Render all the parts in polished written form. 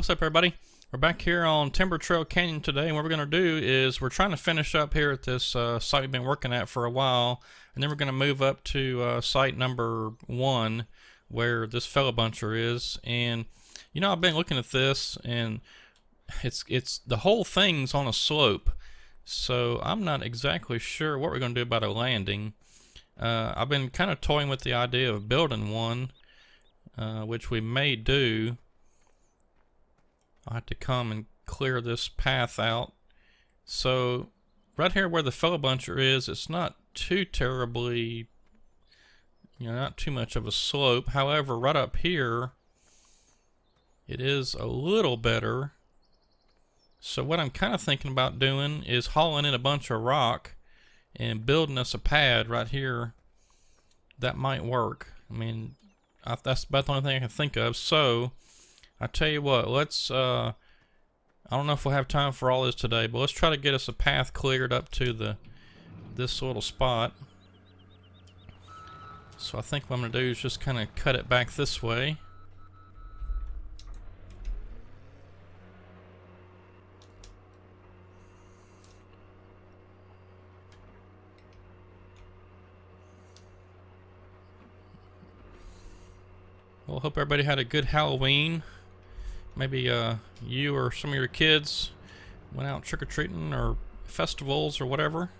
What's up, everybody? We're back here on Timber Trail Canyon today, and what we're going to do is we're trying to finish up here at this site we've been working at for a while, and then we're going to move up to site number 1 where this fellow buncher is. And you know, I've been looking at this, and it's the whole thing's on a slope, so I'm not exactly sure what we're going to do about a landing. I've been kind of toying with the idea of building one, which we may do. I'll have to come and clear this path out. So right here where the fellow buncher is, it's not too terribly, not too much of a slope. However, right up here, it is a little better. So what I'm kind of thinking about doing is hauling in a bunch of rock and building us a pad right here. That might work. I mean, that's about the only thing I can think of. So I tell you what, let's I don't know if we'll have time for all this today, but let's try to get us a path cleared up to this little spot. So I think what I'm gonna do is just kind of cut it back this way. Well, hope everybody had a good Halloween. Maybe you or some of your kids went out trick-or-treating or festivals or whatever.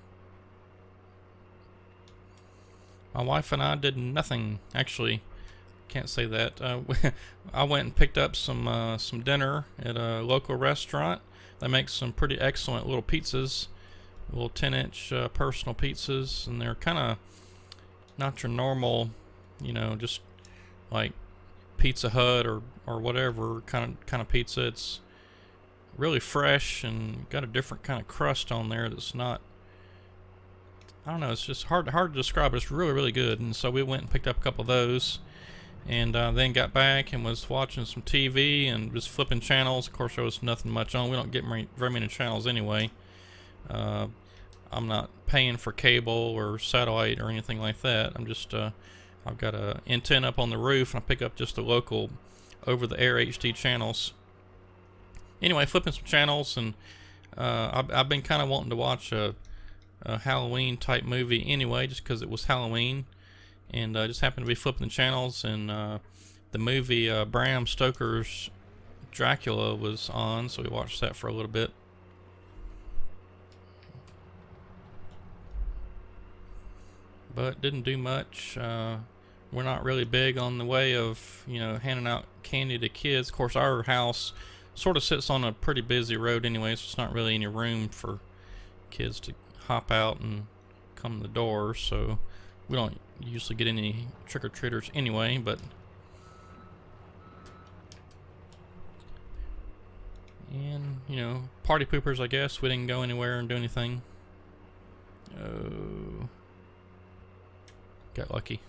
My wife and I did nothing. Actually, can't say that. I went and picked up some dinner at a local restaurant. They make some pretty excellent little pizzas, little 10-inch personal pizzas, and they're kind of not your normal, just like Pizza Hut or whatever kind of pizza. It's really fresh and got a different kind of crust on there that's not, I don't know, it's just hard to describe, but it's really good. And so we went and picked up a couple of those, and then got back and was watching some TV and just flipping channels. Of course, there was nothing much on. We don't get very many channels anyway. I'm not paying for cable or satellite or anything like that. I'm just I've got an antenna up on the roof, and I pick up just the local over-the-air HD channels. Anyway, flipping some channels, and I've been kind of wanting to watch a Halloween type movie anyway, just because it was Halloween, and I just happened to be flipping the channels, and the movie Bram Stoker's Dracula was on, so we watched that for a little bit. But didn't do much. We're not really big on the way of, handing out candy to kids. Of course, our house sort of sits on a pretty busy road anyway, so it's not really any room for kids to hop out and come to the door. So we don't usually get any trick-or-treaters anyway, but party poopers, I guess. We didn't go anywhere and do anything. Oh, got lucky.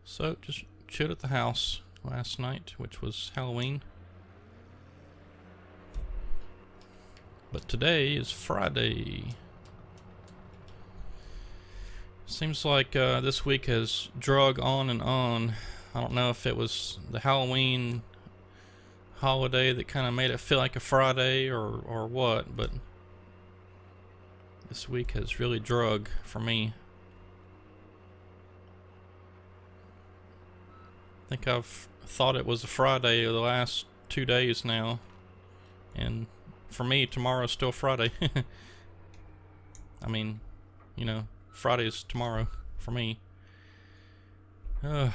So just chilled at the house last night, which was Halloween. But today is Friday. Seems like this week has drug on and on. I don't know if it was the Halloween holiday that kind of made it feel like a Friday or what, but this week has really drug for me. I think I've thought it was a Friday the last 2 days now, and for me, tomorrow's still Friday. I mean, Friday's tomorrow for me. Alright,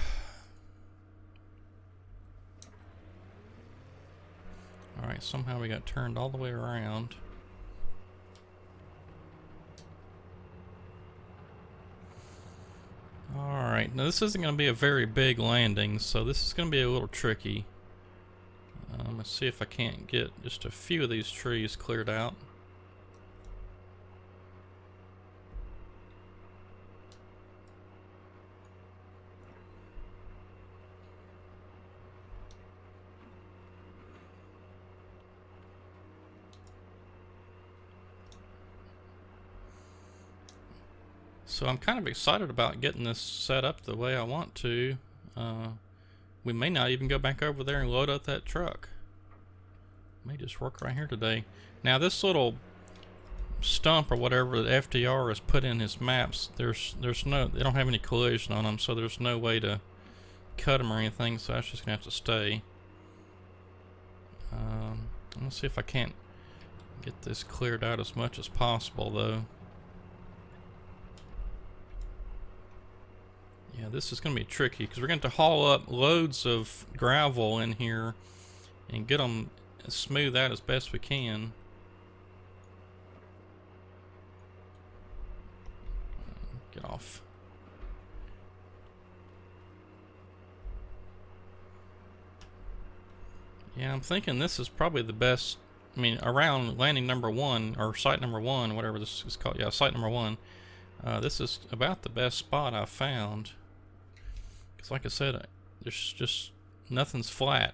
somehow we got turned all the way around. Alright, now this isn't going to be a very big landing, so this is going to be a little tricky. Let's see if I can't get just a few of these trees cleared out. So I'm kind of excited about getting this set up the way I want to. We may not even go back over there and load up that truck. May just work right here today. Now this little stump or whatever the FDR has put in his maps, there's no, they don't have any collision on them, so there's no way to cut them or anything, so that's just gonna have to stay. Let's see if I can't get this cleared out as much as possible though. Yeah, this is gonna be tricky because we're going to haul up loads of gravel in here and get them smooth out as best we can. Get off. Yeah, I'm thinking this is probably the best. I mean, around landing number 1 or site number 1, whatever this is called. Yeah, site number 1. This is about the best spot I've found. Because, like I said, there's just nothing's flat.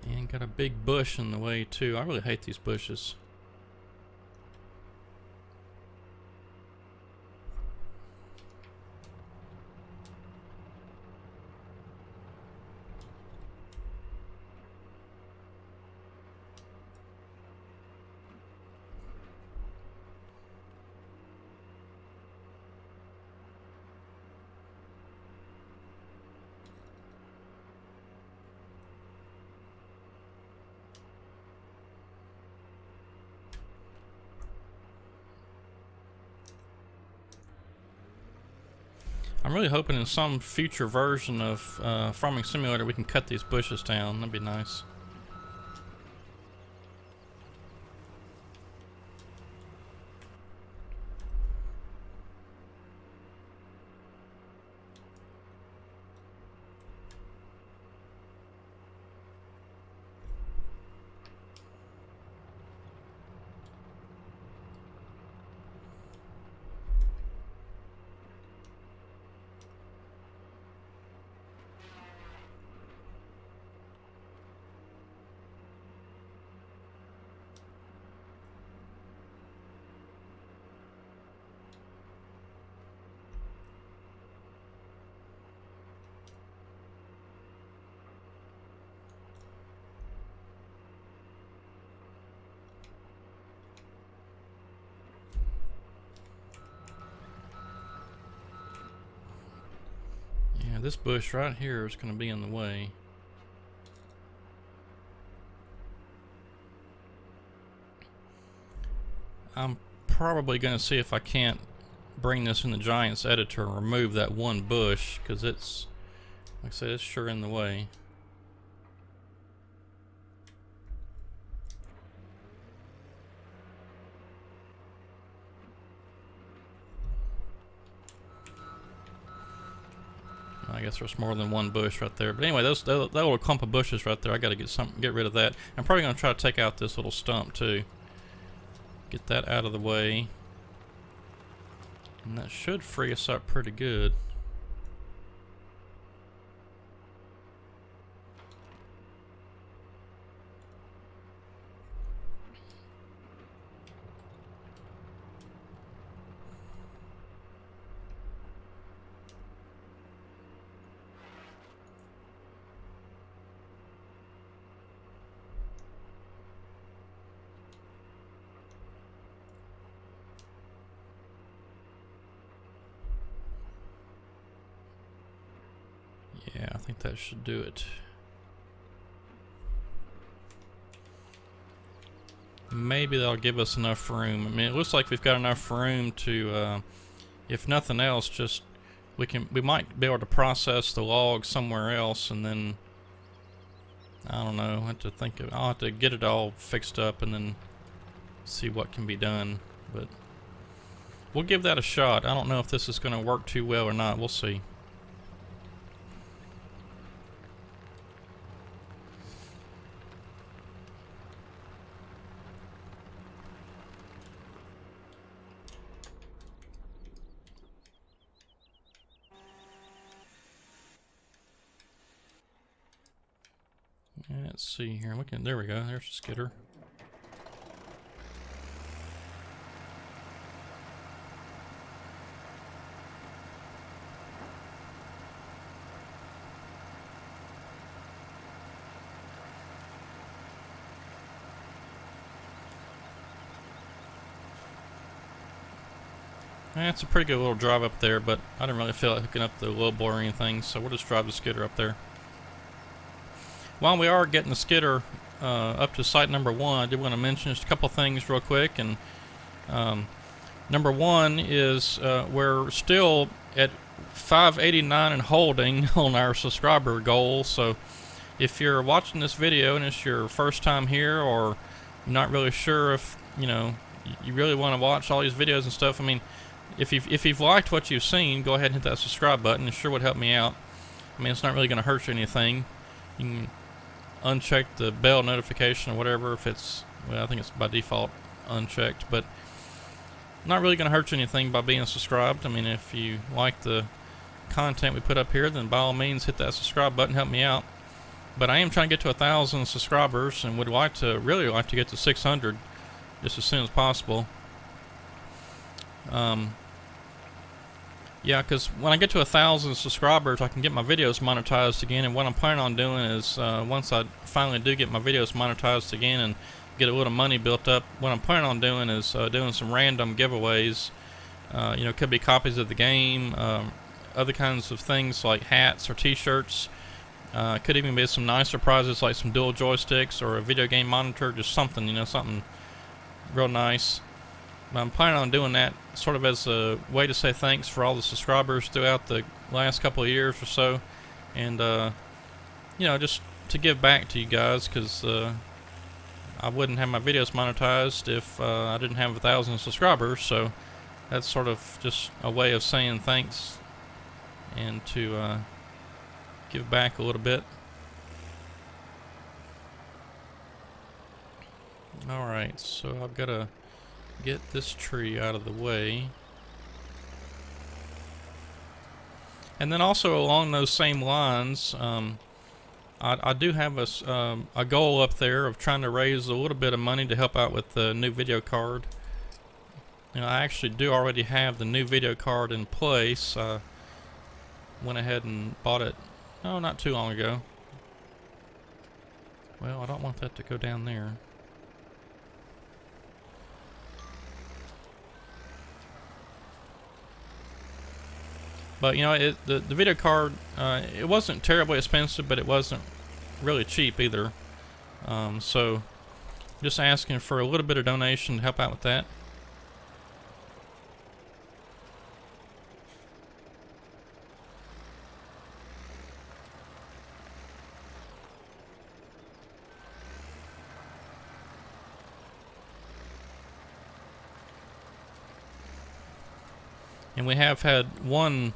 And got a big bush in the way too. I really hate these bushes. I'm really hoping in some future version of Farming Simulator we can cut these bushes down. That'd be nice. This bush right here is going to be in the way. I'm probably going to see if I can't bring this in the Giants editor and remove that one bush, because it's, like I said, it's sure in the way. I guess there's more than one bush right there. But anyway, that little clump of bushes right there, I got to get rid of that. I'm probably going to try to take out this little stump too. Get that out of the way. And that should free us up pretty good. Yeah, I think that should do it. Maybe that'll give us enough room. I mean, it looks like we've got enough room to, if nothing else, just we might be able to process the log somewhere else, and then I don't know. I'll have to get it all fixed up and then see what can be done. But we'll give that a shot. I don't know if this is going to work too well or not. We'll see. Let's see here. There we go. There's the skidder. It's a pretty good little drive up there, but I didn't really feel like hooking up the low blower or anything, so we'll just drive the skidder up there. While we are getting the skidder up to site number 1, I did want to mention just a couple things real quick. And number 1 is we're still at 589 and holding on our subscriber goal. So if you're watching this video and it's your first time here, or you're not really sure if you really want to watch all these videos and stuff, I mean, if you've liked what you've seen, go ahead and hit that subscribe button. It sure would help me out. I mean, it's not really going to hurt you anything. You can uncheck the bell notification or whatever if it's, well, I think it's by default unchecked, but not really going to hurt you anything by being subscribed. I mean, if you like the content we put up here, then by all means hit that subscribe button, help me out. But I am trying to get to 1,000 subscribers and would really like to get to 600 just as soon as possible. Yeah, because when I get to 1,000 subscribers, I can get my videos monetized again. And what I'm planning on doing is, once I finally do get my videos monetized again and get a little money built up, what I'm planning on doing is doing some random giveaways. Could be copies of the game, other kinds of things like hats or T-shirts. Could even be some nicer prizes like some dual joysticks or a video game monitor, just something, something real nice. I'm planning on doing that sort of as a way to say thanks for all the subscribers throughout the last couple of years or so, and just to give back to you guys, because I wouldn't have my videos monetized if I didn't have 1,000 subscribers. So that's sort of just a way of saying thanks and to give back a little bit. Alright, so I've got to get this tree out of the way. And then also along those same lines, I do have a goal up there of trying to raise a little bit of money to help out with the new video card. I actually do already have the new video card in place. Went ahead and bought it, not too long ago. Well, I don't want that to go down there. But the video card, it wasn't terribly expensive, but it wasn't really cheap either. So just asking for a little bit of donation to help out with that. And we have had one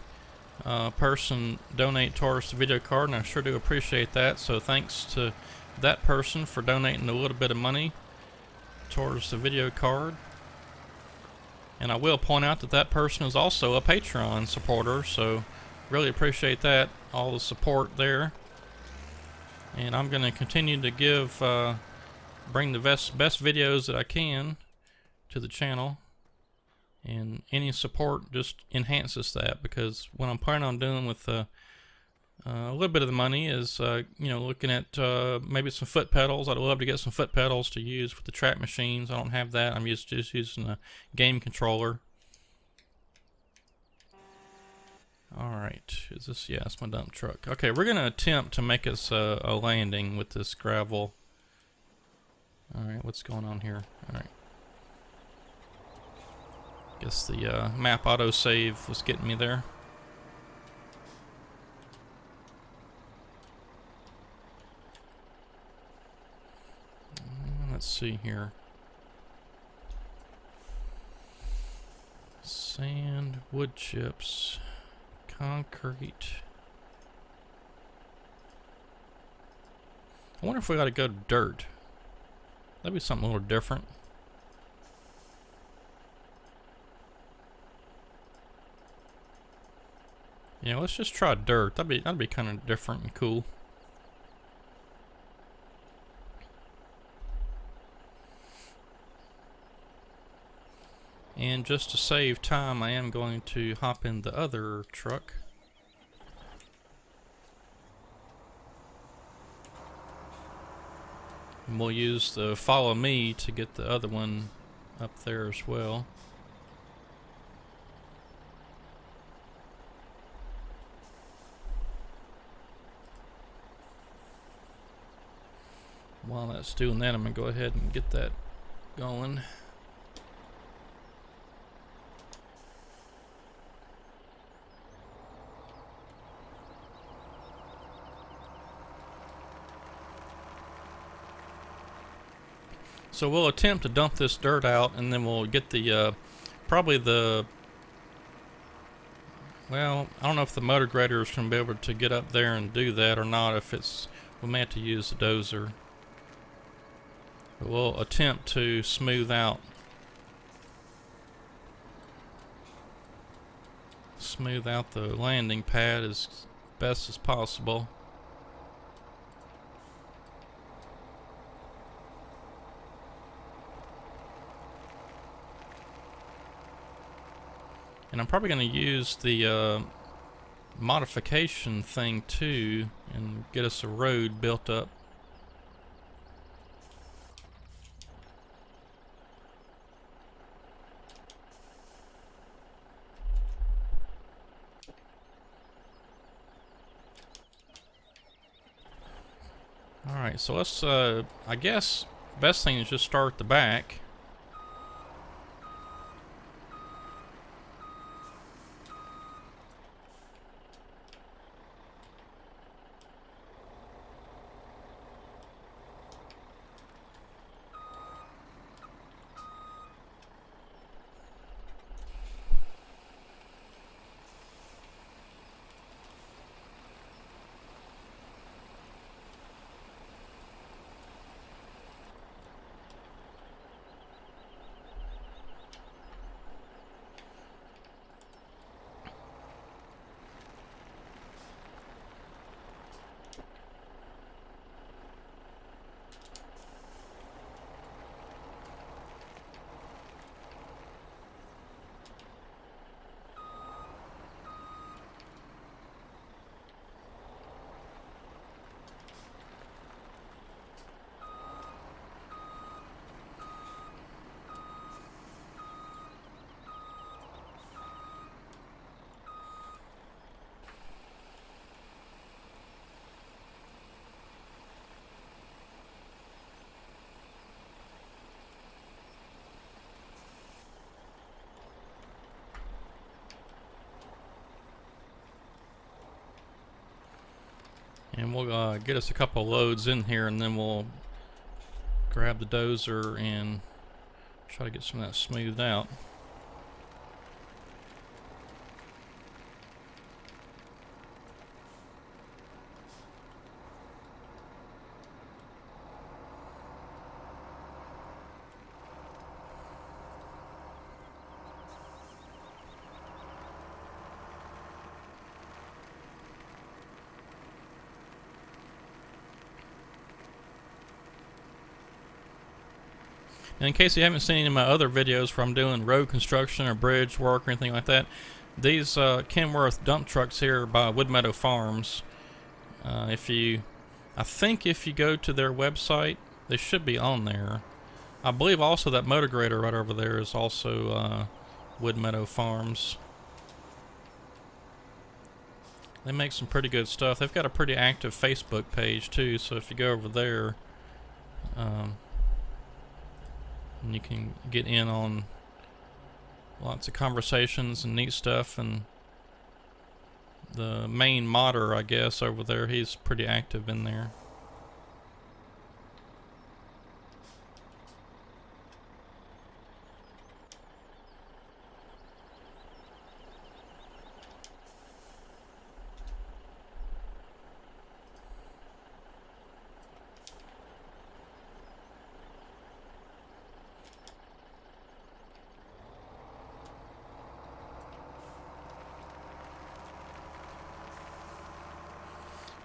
person donate towards the video card, and I sure do appreciate that. So thanks to that person for donating a little bit of money towards the video card. And I will point out that that person is also a Patreon supporter, so really appreciate that, all the support there. And I'm going to continue to bring the best videos that I can to the channel. And any support just enhances that, because what I'm planning on doing with a little bit of the money is, looking at maybe some foot pedals. I'd love to get some foot pedals to use with the track machines. I don't have that. I'm just using a game controller. Alright, is this, yeah, it's my dump truck. Okay, we're going to attempt to make us a landing with this gravel. Alright, what's going on here? Alright. Guess the map autosave was getting me there. Let's see here. Sand, wood chips, concrete. I wonder if we got to go to dirt. That'd be something a little different. Yeah, let's just try dirt. That'd be kind of different and cool. And just to save time, I am going to hop in the other truck. And we'll use the follow me to get the other one up there as well. While that's doing that, I'm going to go ahead and get that going. So we'll attempt to dump this dirt out, and then we'll get the, probably the, well, I don't know if the motor grader is going to be able to get up there and do that or not, if it's, we may have to use the dozer. But we'll attempt to smooth out the landing pad as best as possible. And I'm probably going to use the modification thing too and get us a road built up. Alright, so let's, I guess, best thing is just start at the back. And we'll get us a couple loads in here, and then we'll grab the dozer and try to get some of that smoothed out. And in case you haven't seen any of my other videos where I'm doing road construction or bridge work or anything like that, these Kenworth dump trucks here by Wood Meadow Farms, I think if you go to their website, they should be on there. I believe also that motor grader right over there is also Wood Meadow Farms. They make some pretty good stuff. They've got a pretty active Facebook page too, so if you go over there, and you can get in on lots of conversations and neat stuff. And the main modder, I guess, over there, he's pretty active in there.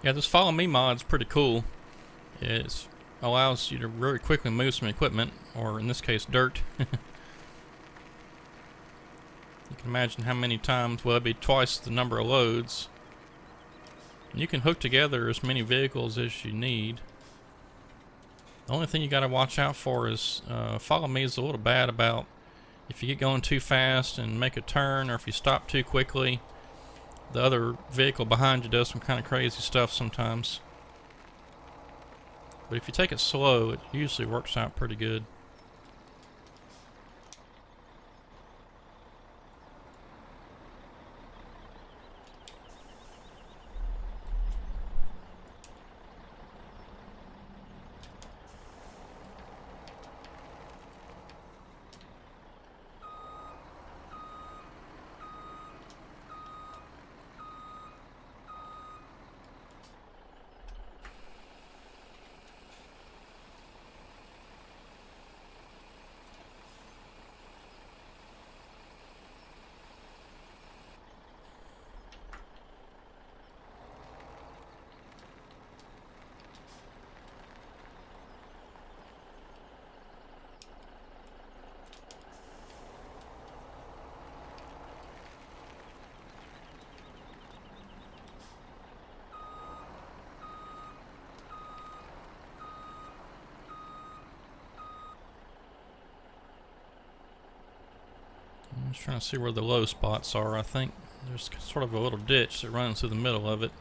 Yeah, this Follow Me mod's pretty cool. It allows you to really quickly move some equipment, or in this case, dirt. You can imagine how many times, well, it'd be twice the number of loads. And you can hook together as many vehicles as you need. The only thing you got to watch out for is Follow Me is a little bad about if you get going too fast and make a turn, or if you stop too quickly, the other vehicle behind you does some kind of crazy stuff sometimes. But if you take it slow, it usually works out pretty good. I'm just trying to see where the low spots are. I think there's sort of a little ditch that runs through the middle of it.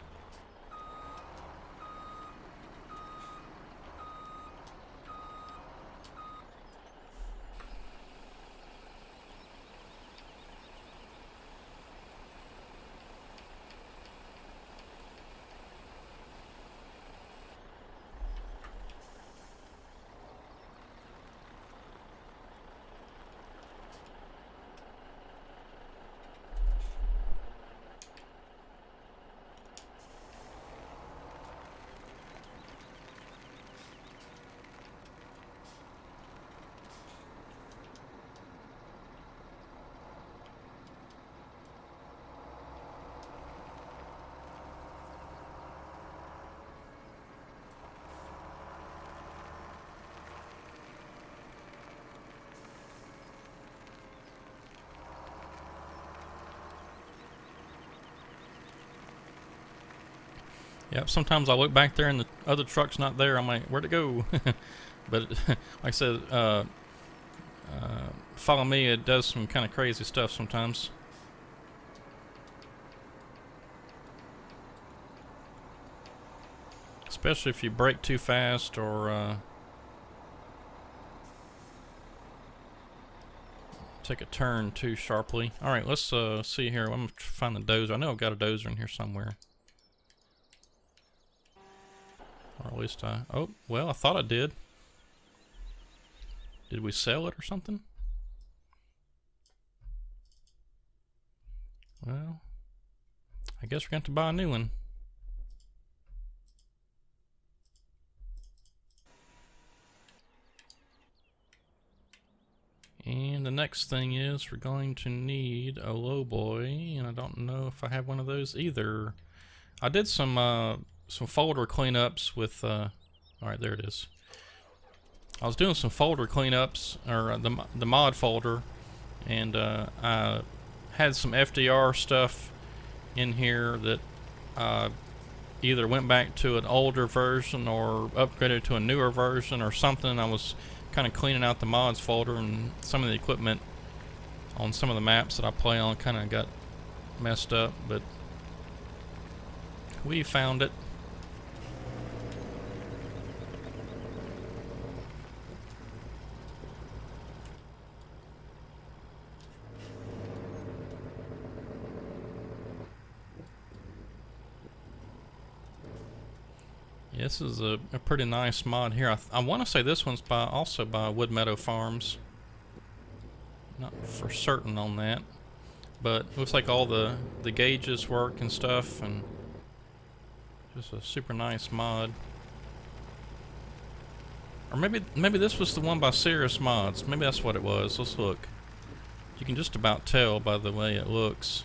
Yep, sometimes I look back there and the other truck's not there. I'm like, where'd it go? But like I said, Follow Me, it does some kind of crazy stuff sometimes. Especially if you brake too fast or take a turn too sharply. Alright, let's see here. I'm going to find the dozer. I know I've got a dozer in here somewhere. Or at least oh, well, I thought I did. Did we sell it or something? Well, I guess we're going to buy a new one. And the next thing is we're going to need a lowboy, and I don't know if I have one of those either. I did some folder cleanups with, alright, there it is. I was doing some folder cleanups, or the mod folder, and I had some FDR stuff in here that either went back to an older version or upgraded to a newer version or something. I was kind of cleaning out the mods folder, and some of the equipment on some of the maps that I play on kind of got messed up, but we found it. Yeah, this is a pretty nice mod here. I want to say this one's also by Wood Meadow Farms. Not for certain on that, but looks like all the gauges work and stuff, and just a super nice mod. Or maybe this was the one by Cirrus Mods. Maybe that's what it was. Let's look. You can just about tell by the way it looks.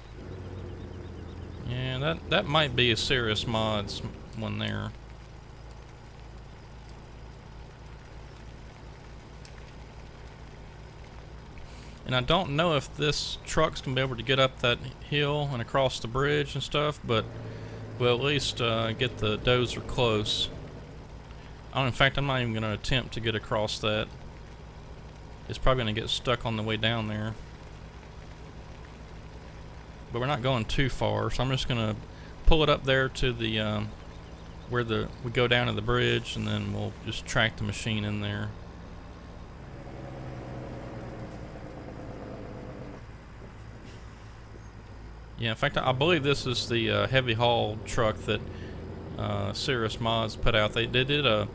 Yeah, that might be a Cirrus Mods one there. And I don't know if this truck's gonna be able to get up that hill and across the bridge and stuff, but we'll at least get the dozer close. In fact, I'm not even gonna attempt to get across that. It's probably gonna get stuck on the way down there. But we're not going too far, so I'm just gonna pull it up there to the where we go down to the bridge, and then we'll just track the machine in there. Yeah, in fact, I believe this is the heavy haul truck that Cirrus Mods put out. They did a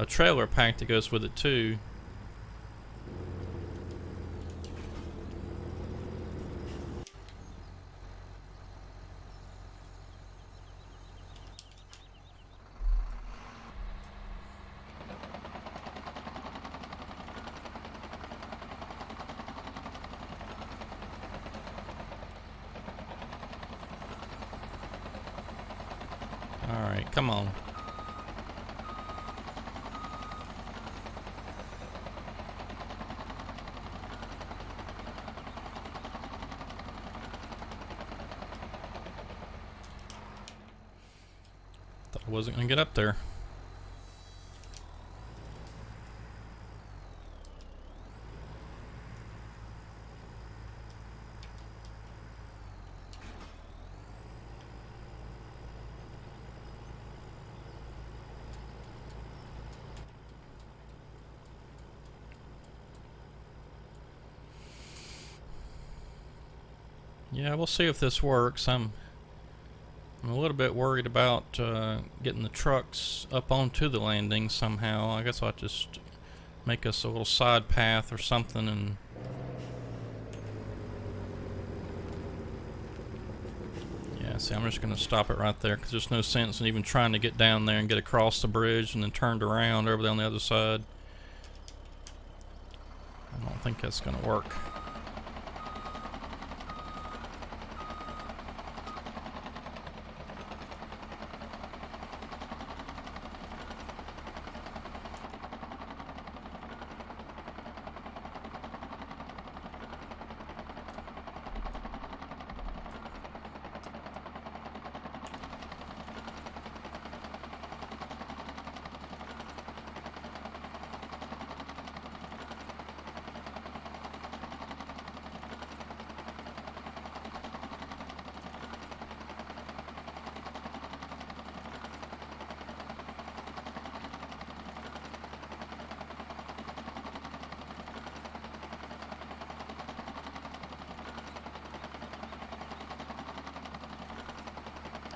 trailer pack that goes with it too. Alright, come on. Thought I wasn't gonna get up there. Yeah, we'll see if this works. I'm a little bit worried about getting the trucks up onto the landing somehow. I guess I'll just make us a little side path or something and yeah, see, I'm just going to stop it right there because there's no sense in even trying to get down there and get across the bridge and then turned around over there on the other side. I don't think that's going to work.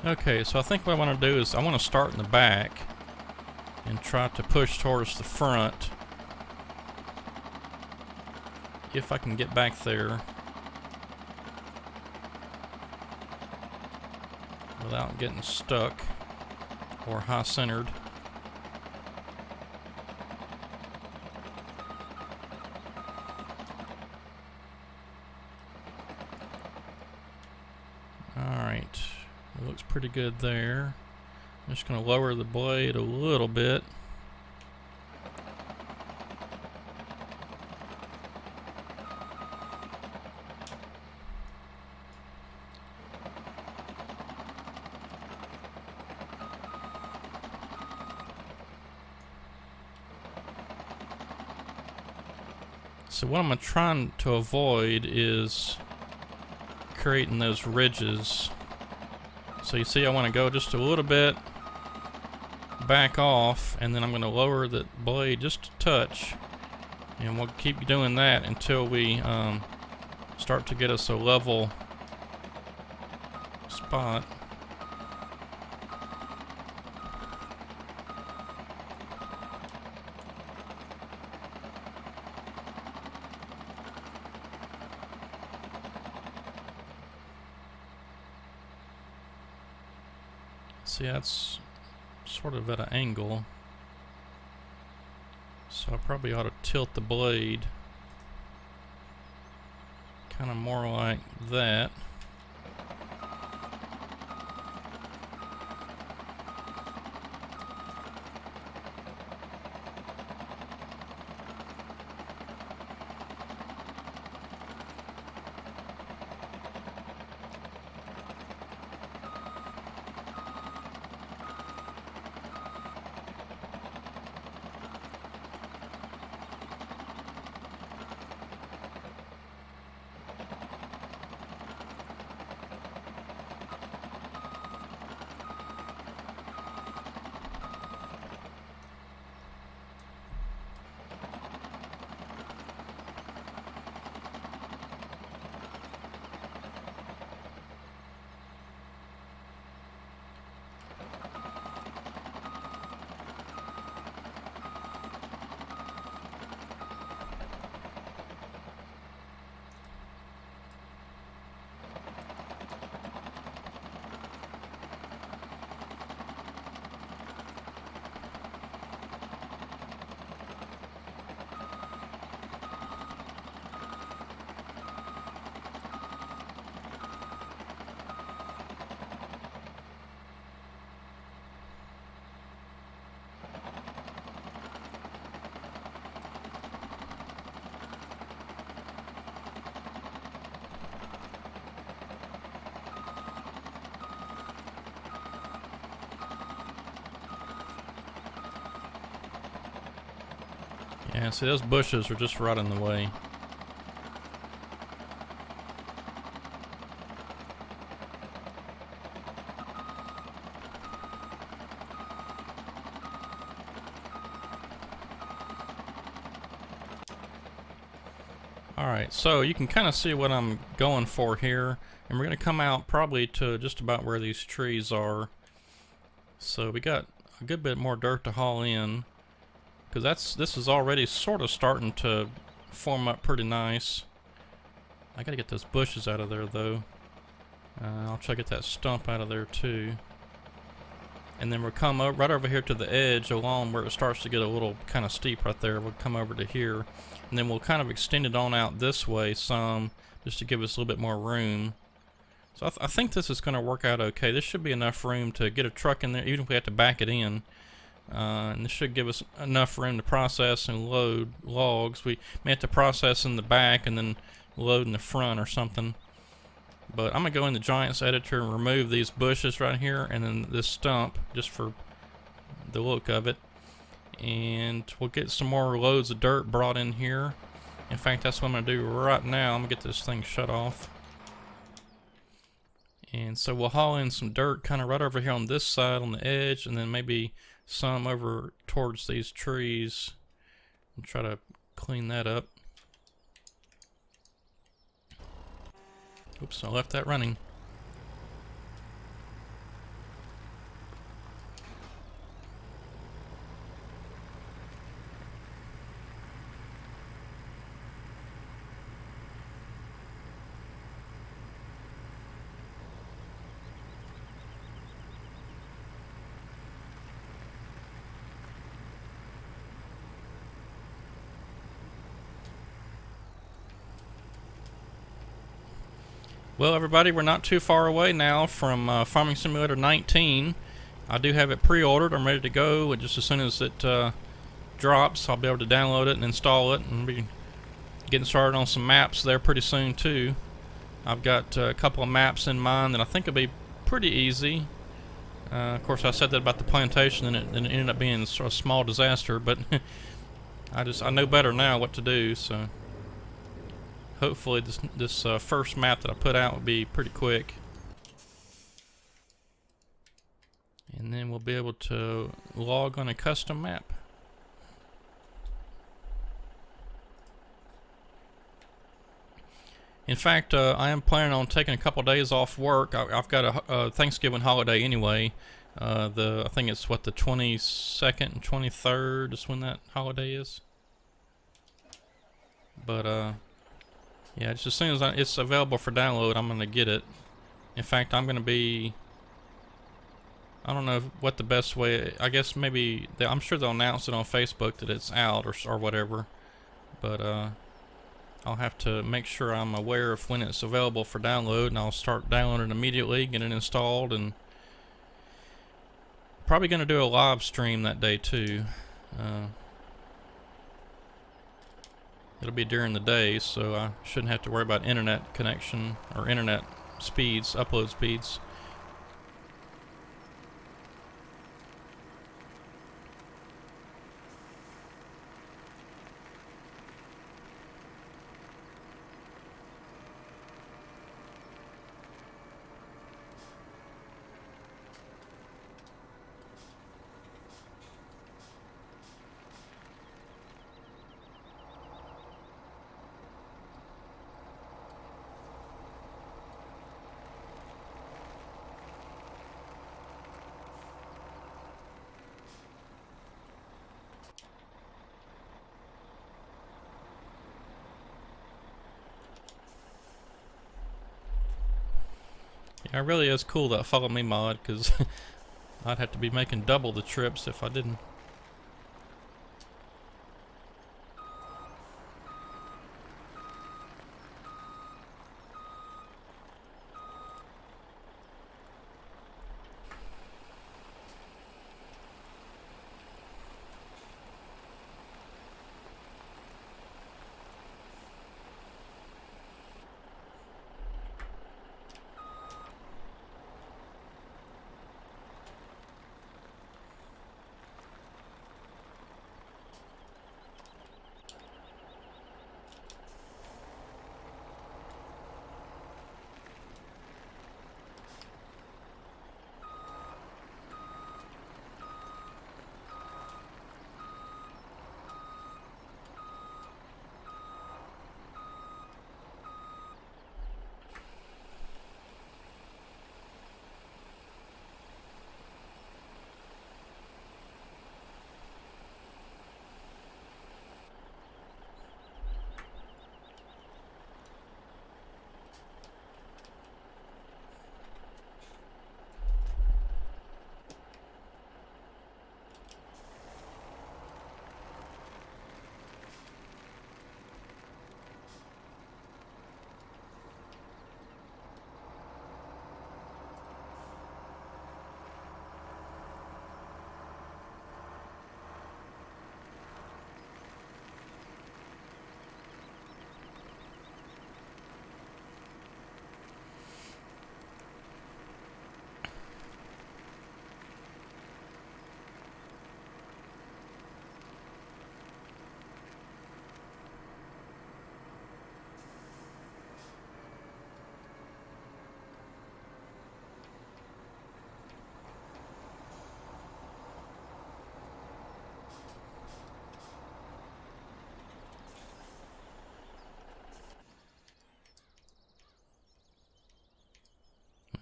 Okay, so I think what I want to do is I want to start in the back and try to push towards the front. If I can get back there without getting stuck or high-centered. Alright. It looks pretty good there. I'm just going to lower the blade a little bit. So what I'm trying to avoid is creating those ridges. So you see I want to go just a little bit back off, and then I'm going to lower the blade just a touch, and we'll keep doing that until we start to get us a level spot. See, that's sort of at an angle, so I probably ought to tilt the blade kind of more like that. Yeah, see, those bushes are just right in the way. Alright, so you can kind of see what I'm going for here. And we're going to come out probably to just about where these trees are. So we got a good bit more dirt to haul in. Because this is already sort of starting to form up pretty nice. I got to get those bushes out of there though. I'll try to get that stump out of there too. And then we'll come up right over here to the edge along where it starts to get a little kind of steep right there. We'll come over to here. And then we'll kind of extend it on out this way some, just to give us a little bit more room. So I think this is going to work out okay. This should be enough room to get a truck in there, even if we have to back it in. And this should give us enough room to process and load logs. We may have to process in the back and then load in the front or something. But I'm going to go in the Giants editor and remove these bushes right here and then this stump just for the look of it. And we'll get some more loads of dirt brought in here. In fact, that's what I'm going to do right now. I'm going to get this thing shut off. And so we'll haul in some dirt kind of right over here on this side on the edge, and then maybe some over towards these trees. And try to clean that up. Oops, I left that running. Well, everybody, we're not too far away now from Farming Simulator 19. I do have it pre-ordered. I'm ready to go. And just as soon as it drops, I'll be able to download it and install it, and be getting started on some maps there pretty soon too. I've got a couple of maps in mind that I think will be pretty easy. Of course, I said that about the plantation, and it ended up being a small disaster. But I know better now what to do. So. Hopefully this first map that I put out will be pretty quick. And then we'll be able to log on a custom map. In fact, I am planning on taking a couple days off work. I've got a Thanksgiving holiday anyway. I think it's what, the 22nd and 23rd is when that holiday is. But yeah, just as soon as it's available for download, I'm going to get it. In fact, I'm going to be... I don't know what the best way... I guess maybe... I'm sure they'll announce it on Facebook that it's out or whatever. But I'll have to make sure I'm aware of when it's available for download, and I'll start downloading it immediately, get it installed, and... Probably going to do a live stream that day too. It'll be during the day, so I shouldn't have to worry about internet connection or internet speeds, upload speeds. Yeah, it really is cool, that Follow Me mod, because I'd have to be making double the trips if I didn't.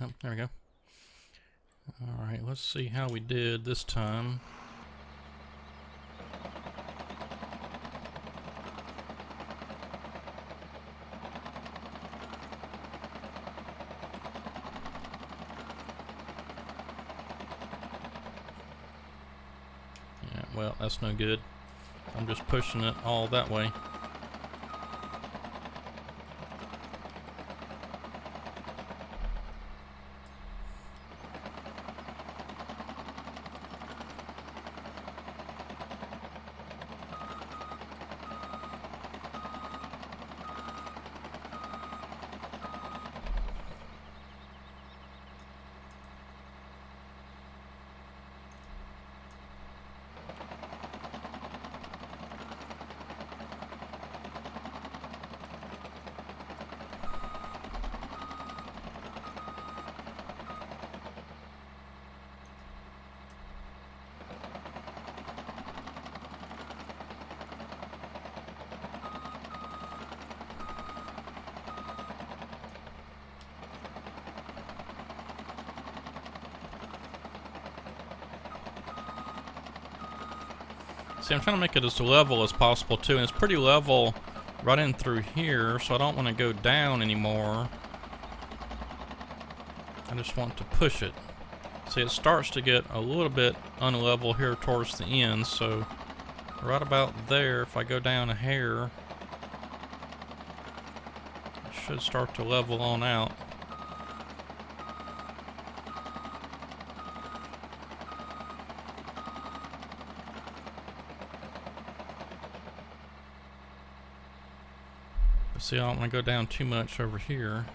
Oh, there we go. Alright, let's see how we did this time. Yeah, well, that's no good. I'm just pushing it all that way. See, I'm trying to make it as level as possible too, and it's pretty level right in through here, so I don't want to go down anymore. I just want to push it. See, it starts to get a little bit unlevel here towards the end, so right about there, if I go down a hair, it should start to level on out. See, I don't want to go down too much over here.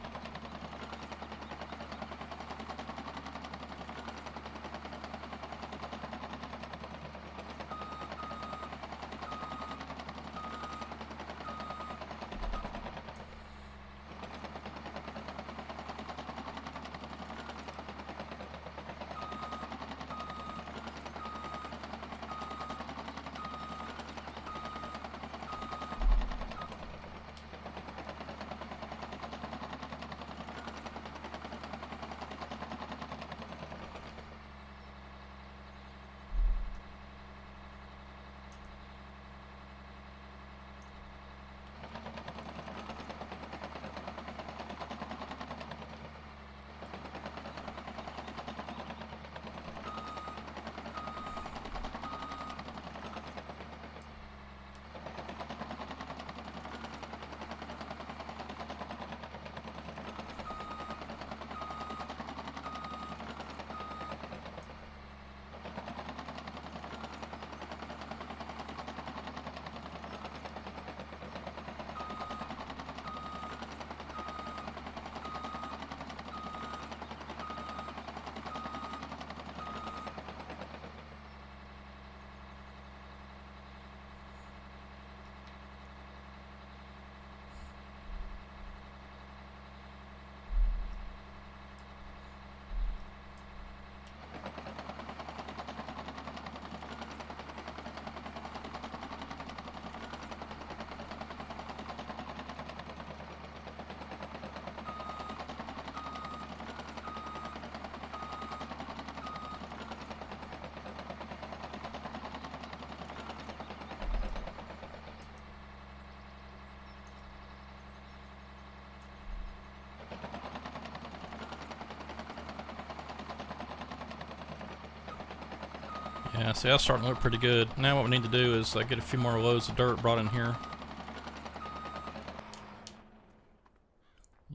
Yeah, see, that's starting to look pretty good. Now what we need to do is get a few more loads of dirt brought in here.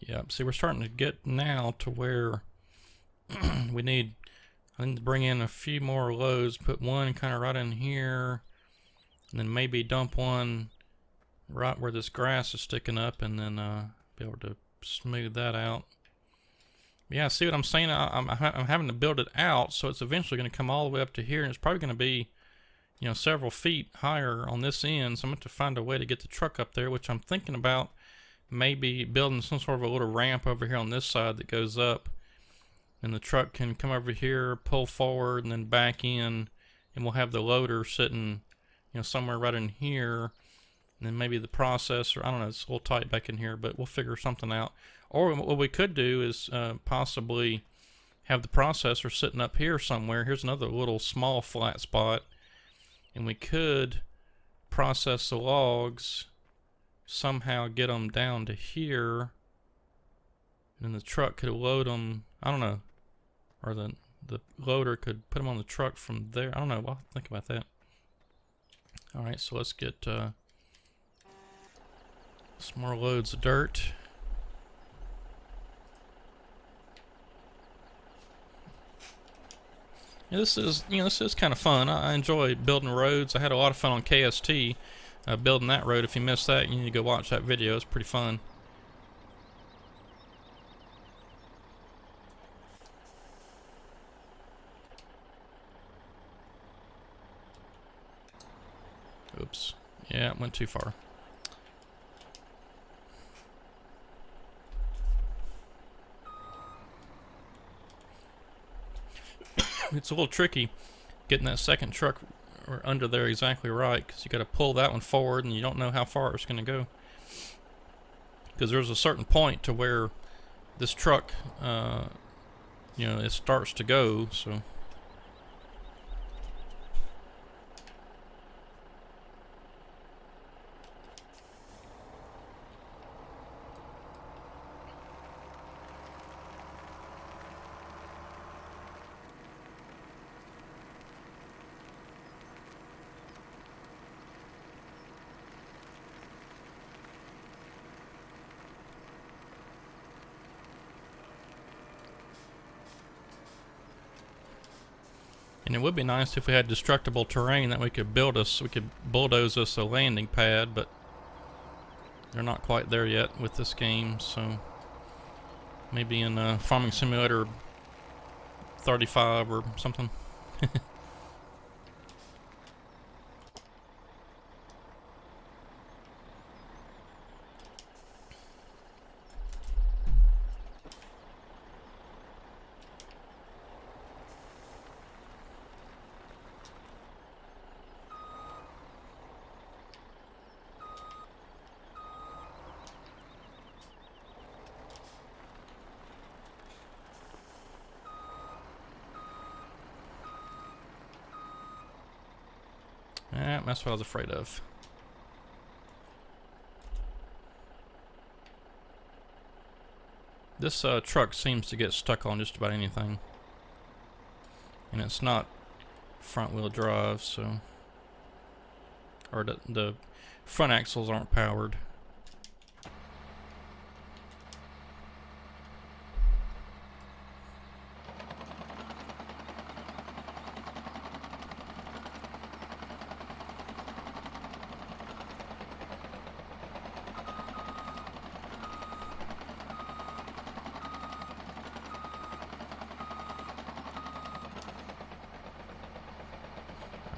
Yep, see, we're starting to get now to where I need to bring in a few more loads, put one kind of right in here, and then maybe dump one right where this grass is sticking up, and then be able to smooth that out. Yeah, see what I'm saying? I'm having to build it out, so it's eventually going to come all the way up to here, and it's probably going to be, you know, several feet higher on this end. So I'm going to have to find a way to get the truck up there, which I'm thinking about maybe building some sort of a little ramp over here on this side that goes up, and the truck can come over here, pull forward, and then back in, and we'll have the loader sitting, you know, somewhere right in here, And then maybe the processor, I don't know, it's a little tight back in here, but we'll figure something out. Or what we could do is possibly have the processor sitting up here somewhere. Here's another little small flat spot. And we could process the logs, somehow get them down to here. And the truck could load them, I don't know. Or the loader could put them on the truck from there. I don't know, well, think about that. Alright, so let's get some more loads of dirt. Yeah, this is kind of fun. I enjoy building roads. I had a lot of fun on KST building that road. If you missed that, you need to go watch that video. It's pretty fun. Oops. Yeah, it went too far. It's a little tricky getting that second truck or under there exactly right, because you got to pull that one forward and you don't know how far it's going to go, because there's a certain point to where this truck it starts to go. So and it would be nice if we had destructible terrain that we could bulldoze us a landing pad, but they're not quite there yet with this game. So maybe in Farming Simulator 35 or something. That's what I was afraid of. This truck seems to get stuck on just about anything. And it's not front wheel drive, so... Or the front axles aren't powered.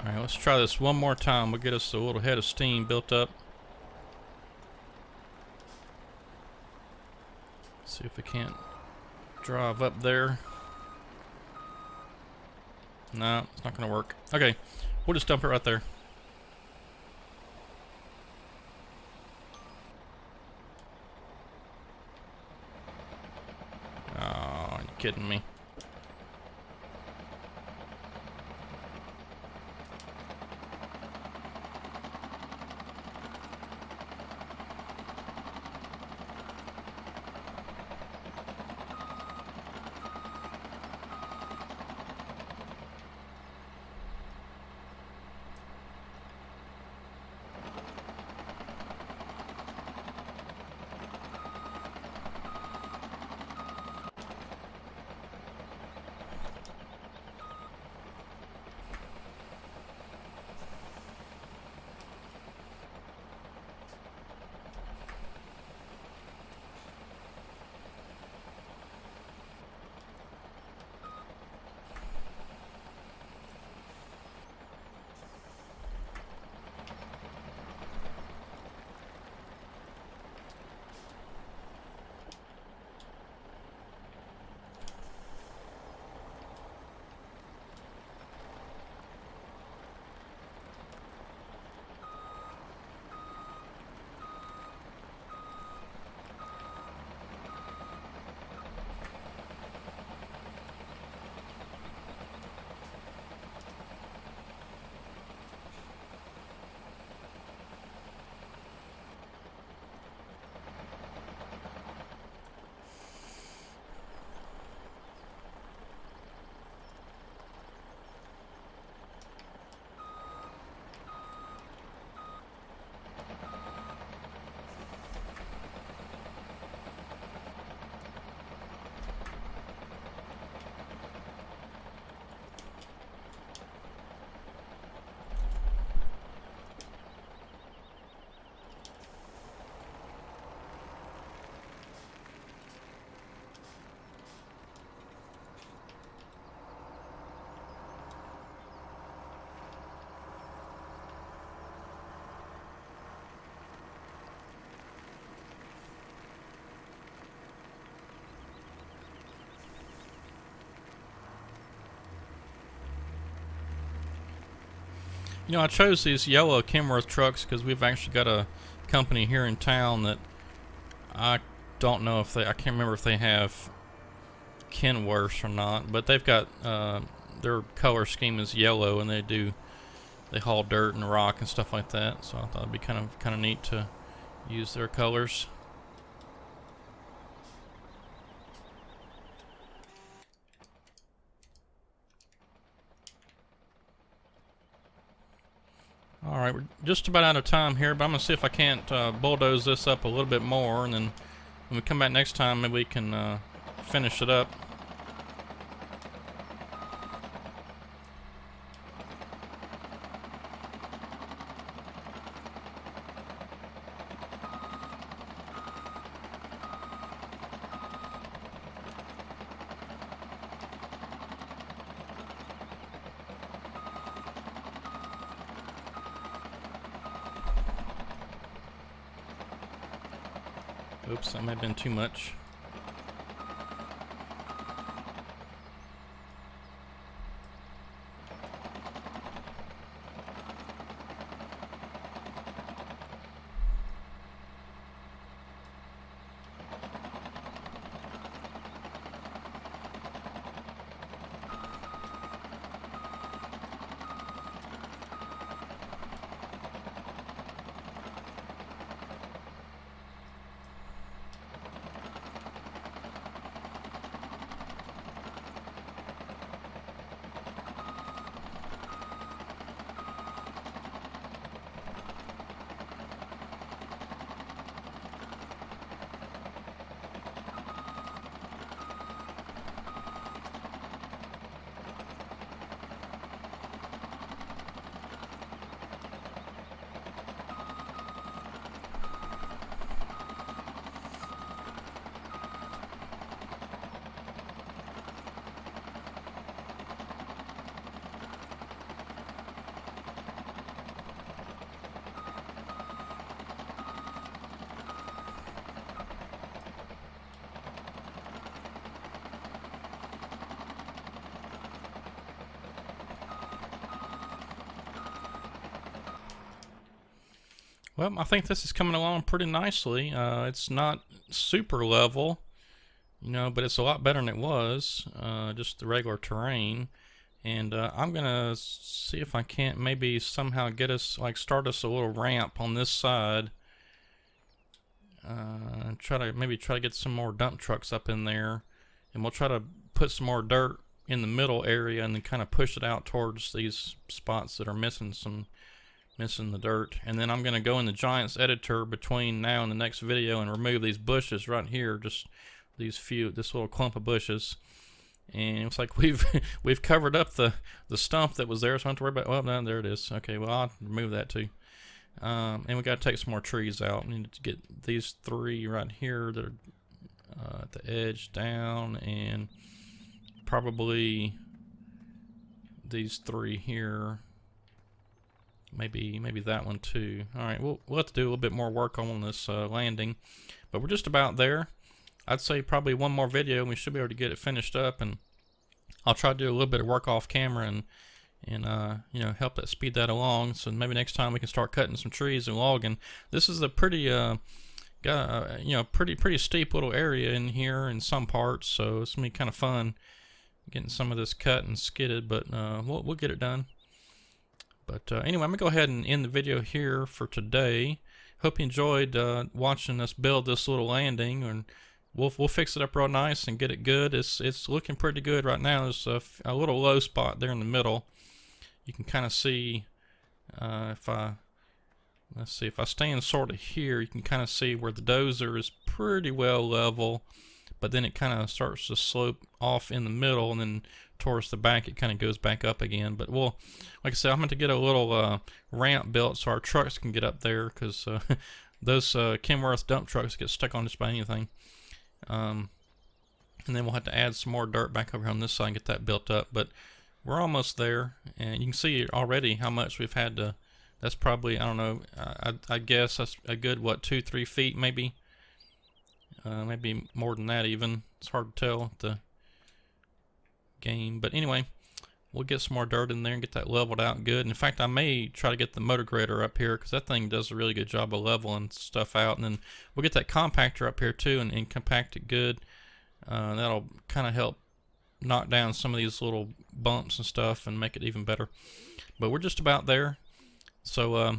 Alright, let's try this one more time. We'll get us a little head of steam built up. See if we can't drive up there. No, it's not gonna work. Okay, we'll just dump it right there. Oh, are you kidding me? You know, I chose these yellow Kenworth trucks because we've actually got a company here in town that I don't know if I can't remember if they have Kenworths or not, but they've got their color scheme is yellow, and they haul dirt and rock and stuff like that. So I thought it'd be kind of neat to use their colors. Alright, we're just about out of time here, but I'm going to see if I can't bulldoze this up a little bit more, and then when we come back next time, maybe we can finish it up. Oops, that might have been too much. Well, I think this is coming along pretty nicely. It's not super level, you know, but it's a lot better than it was, just the regular terrain. And I'm gonna see if I can't maybe somehow get us, like, start us a little ramp on this side. Try to get some more dump trucks up in there, and we'll try to put some more dirt in the middle area and then kind of push it out towards these spots that are missing the dirt. And then I'm going to go in the Giants editor between now and the next video and remove these bushes right here, just this little clump of bushes. And it looks like we've covered up the stump that was there, so I don't have to worry about. Well, no, there it is. Okay, well, I'll remove that too. And we got to take some more trees out. We need to get these three right here that are at the edge down, and probably these three here. Maybe that one too. All right, we'll have to do a little bit more work on this landing, but we're just about there. I'd say probably one more video and we should be able to get it finished up, and I'll try to do a little bit of work off camera and you know, help that speed that along. So maybe next time we can start cutting some trees and logging. This is a pretty you know, pretty steep little area in here in some parts, so it's gonna be kind of fun getting some of this cut and skidded, but we'll get it done. But anyway, I'm going to go ahead and end the video here for today. Hope you enjoyed watching us build this little landing, and we'll fix it up real nice and get it good. It's looking pretty good right now. There's a little low spot there in the middle. You can kind of see let's see, if I stand sort of here, you can kind of see where the dozer is pretty well level, but then it kind of starts to slope off in the middle, and then towards the back it kind of goes back up again. But we'll, like I said, I'm going to get a little ramp built so our trucks can get up there, because those Kenworth dump trucks get stuck on just about anything. And then we'll have to add some more dirt back over on this side and get that built up. But we're almost there, and you can see already how much we've had to. That's probably, I don't know, I guess that's a good, what, 2-3 feet maybe. Maybe more than that even. It's hard to tell the game. But anyway, we'll get some more dirt in there and get that leveled out good. And in fact, I may try to get the motor grader up here because that thing does a really good job of leveling stuff out. And then we'll get that compactor up here too and compact it good. That'll kind of help knock down some of these little bumps and stuff and make it even better. But we're just about there. So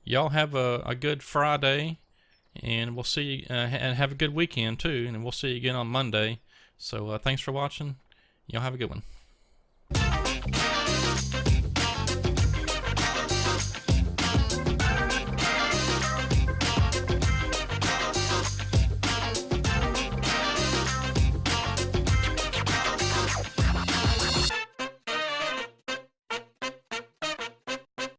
y'all have a good Friday, and we'll see and have a good weekend too, and we'll see you again on Monday. So thanks for watching. Y'all have a good one.